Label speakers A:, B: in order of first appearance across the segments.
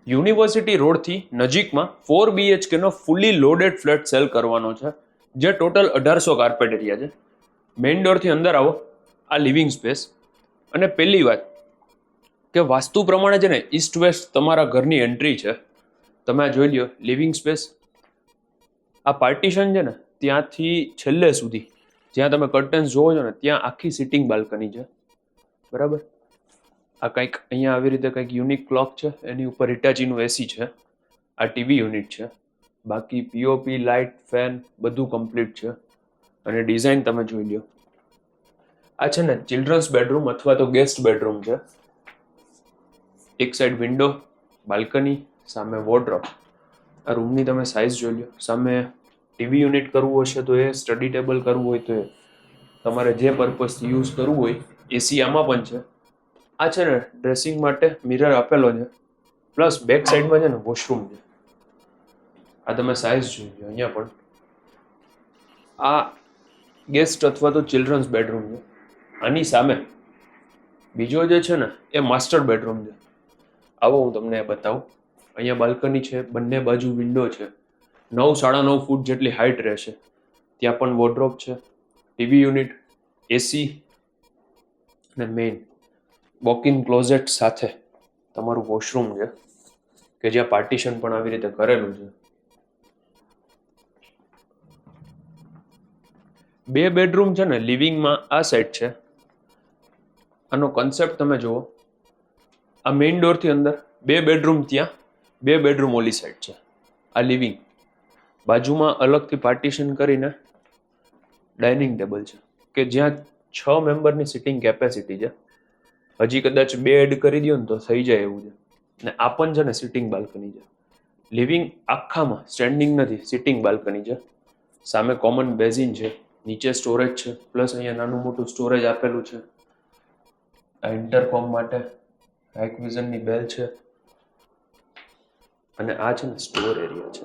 A: University રોડથી નજીકમાં 4 BHK નો ફૂલી loaded flat cell કરવાનો છે, જે ટોટલ 1800 કાર્પેટ એરિયા છે. મેઇન ડોરથી અંદર આવો, આ લિવિંગ સ્પેસ. અને પહેલી વાત કે વાસ્તુ પ્રમાણે છે ને ઈસ્ટ વેસ્ટ તમારા ઘરની એન્ટ્રી છે. તમે આ જોઈ લ્યો લિવિંગ સ્પેસ. આ પાર્ટીશન છે ને ત્યાંથી છેલ્લે સુધી જ્યાં તમે કર્ટન્સ જોવો છો ને ત્યાં આખી સિટિંગ બાલ્કની છે, બરાબર. આ કંઈક અહીંયા આવી રીતે કંઈક યુનિક ક્લોક છે, એની ઉપર હિટાચીનું એસી છે. આ ટીવી યુનિટ છે. બાકી પીઓપી લાઇટ ફેન બધું કમ્પ્લીટ છે. અને ડિઝાઇન તમે જોઈ લ્યો. આ છે ને ચિલ્ડ્રન્સ બેડરૂમ અથવા તો ગેસ્ટ બેડરૂમ છે. એક સાઈડ વિન્ડો, બાલ્કની, સામે વોર્ડરોબ. આ રૂમની તમે સાઇઝ જોઈ લ્યો. સામે ટીવી યુનિટ કરવું હશે તો એ, સ્ટડી ટેબલ કરવું હોય તો એ, તમારે જે પર્પઝથી યુઝ કરવું હોય. એસી આમાં પણ છે. આ છે ને ડ્રેસિંગ માટે મિરર આપેલો છે, પ્લસ બેક સાઈડમાં છે ને વોશરૂમ છે. આ તમે સાઇઝ જોઈ લો. અહીંયા પણ આ ગેસ્ટ અથવા તો ચિલ્ડ્રન્સ બેડરૂમ છે. આની સામે બીજો જે છે ને એ માસ્ટર બેડરૂમ છે. આવો હું તમને બતાવું. અહીંયા બાલ્કની છે, બંને બાજુ વિન્ડો છે. 9 સાડા 9 ફૂટ જેટલી હાઇટ રહેશે. ત્યાં પણ વોર્ડરોબ છે, ટીવી યુનિટ, એસી અને મેઇન વોક-ઇન ક્લોઝેટ સાથે તમારું વોશરૂમ છે, કે જ્યાં પાર્ટીશન પણ આવી રીતે કરેલું છે. 2 બેડરૂમ છે ને લિવિંગમાં આ સાઈડ છે. આનો કન્સેપ્ટ તમે જુઓ. આ મેઇન ડોરથી અંદર 2 બેડરૂમ, ત્યાં 2 બેડરૂમ ઓલી સાઈડ છે. આ લિવિંગ. બાજુમાં અલગથી પાર્ટીશન કરીને ડાઇનિંગ ટેબલ છે, કે જ્યાં 6 મેમ્બરની સિટિંગ કેપેસિટી છે. હજી કદાચ 2 એડ કરી દો ને તો થઈ જાય એવું છે. ને આ પણ છે ને સિટિંગ બાલ્કની છે. લિવિંગ આખામાં સ્ટેન્ડિંગ નથી, સિટિંગ બાલ્કની છે. સામે કોમન બેઝિન છે, નીચે સ્ટોરેજ છે, પ્લસ અહીંયા નાનું મોટું સ્ટોરેજ આપેલું છે. આ ઇન્ટરકોમ માટે હાઇક વિઝનની બેલ છે. અને આ છે ને સ્ટોર એરિયા છે.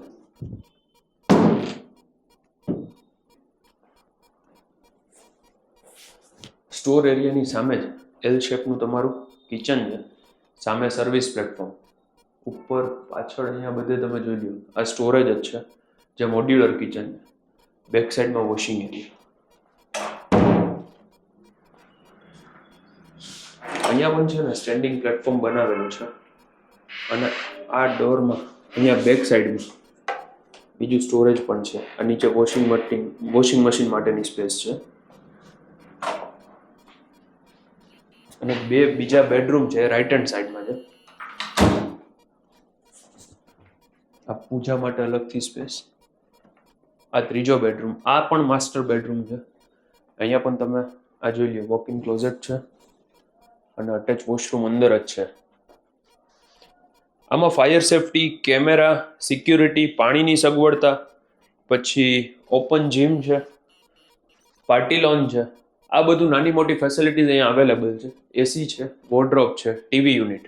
A: સ્ટોર એરિયાની સામે જ એલ શેપનું તમારું કિચન છે. સામે સર્વિસ પ્લેટફોર્મ. ઉપર પાછળ અહીંયા બધે તમે જોઈ લો આ સ્ટોરેજ જ છે, જે મોડ્યુલર કિચન છે. બેક સાઈડમાં વોશિંગ એરિયા. અહીંયા પણ છે ને સ્ટેન્ડિંગ પ્લેટફોર્મ બનાવેલું છે. અને આ ડોરમાં અહીંયા બેક સાઈડમાં બીજું સ્ટોરેજ પણ છે. આ નીચે વોશિંગ મશીન માટેની સ્પેસ છે. અને 2 બીજા બેડરૂમ છે, રાઈટ હેન્ડ સાઈડમાં છે. આ પૂજા માટે અલગથી સ્પેસ. આ ત્રીજો બેડરૂમ. આ પણ માસ્ટર બેડરૂમ છે. અહીંયા પણ તમે આ જોઈ લો વોક-ઇન ક્લોઝેટ છે અને અટેચ વોશરૂમ અંદર જ છે. આમાં ફાયર સેફટી, કેમેરા, સિક્યુરિટી, પાણીની સગવડતા, પછી ઓપન જીમ છે, પાર્ટી લોન છે. આ બધું નાની મોટી ફેસિલિટીઝ અહીંયા અવેલેબલ છે. એસી છે, વોર્ડરોબ છે, ટીવી યુનિટ,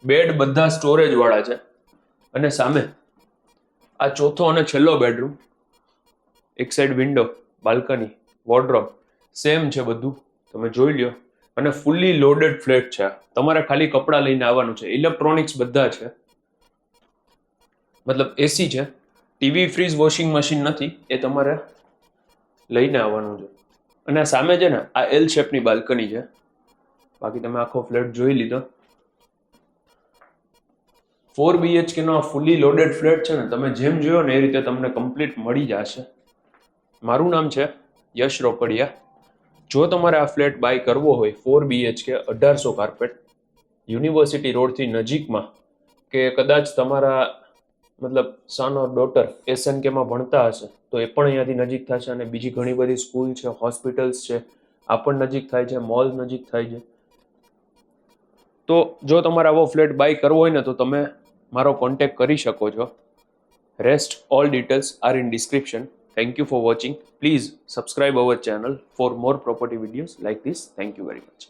A: બેડ બધા સ્ટોરેજ વાળા છે. અને સામે આ ચોથો અને છેલ્લો બેડરૂમ. એક side window, balcony, wardrobe same છે બધું. તમે જોઈ લ્યો. અને ફૂલ્લી લોડેડ ફ્લેટ છે. તમારે ખાલી કપડાં લઈને આવવાનું છે. ઇલેક્ટ્રોનિક્સ બધા છે, મતલબ એસી છે. ટીવી, ફ્રીજ, વોશિંગ મશીન નથી, એ તમારે લઈને આવવાનું છે. અને આ સામે છે ને આ એલ શેપની બાલ્કની છે. બાકી તમે આખો ફ્લેટ જોઈ લીધો. 4 BHK નો આ ફૂલી લોડેડ ફ્લેટ છે ને, તમે જેમ જોયો ને એ રીતે તમને કમ્પ્લીટ મળી જશે. મારું નામ છે યશ રોકડિયા. જો તમારે આ ફ્લેટ બાય કરવો હોય 4 BHK 1800 કાર્પેટ, યુનિવર્સિટી રોડથી નજીકમાં, કે કદાચ તમારા મતલબ સન ઓર ડોટર SNKમાં ભણતા હશે તો એ પણ અહીંયાથી નજીક થશે. અને બીજી ઘણી બધી સ્કૂલ છે, હોસ્પિટલ્સ છે, આ પણ નજીક થાય છે, મોલ નજીક થાય છે. તો જો તમારે આવો ફ્લેટ બાય કરવો હોય ને તો તમે મારો કોન્ટેક્ટ કરી શકો છો. Rest all details are in description. Thank you for watching. Please subscribe our channel for more property videos like this. Thank you very much.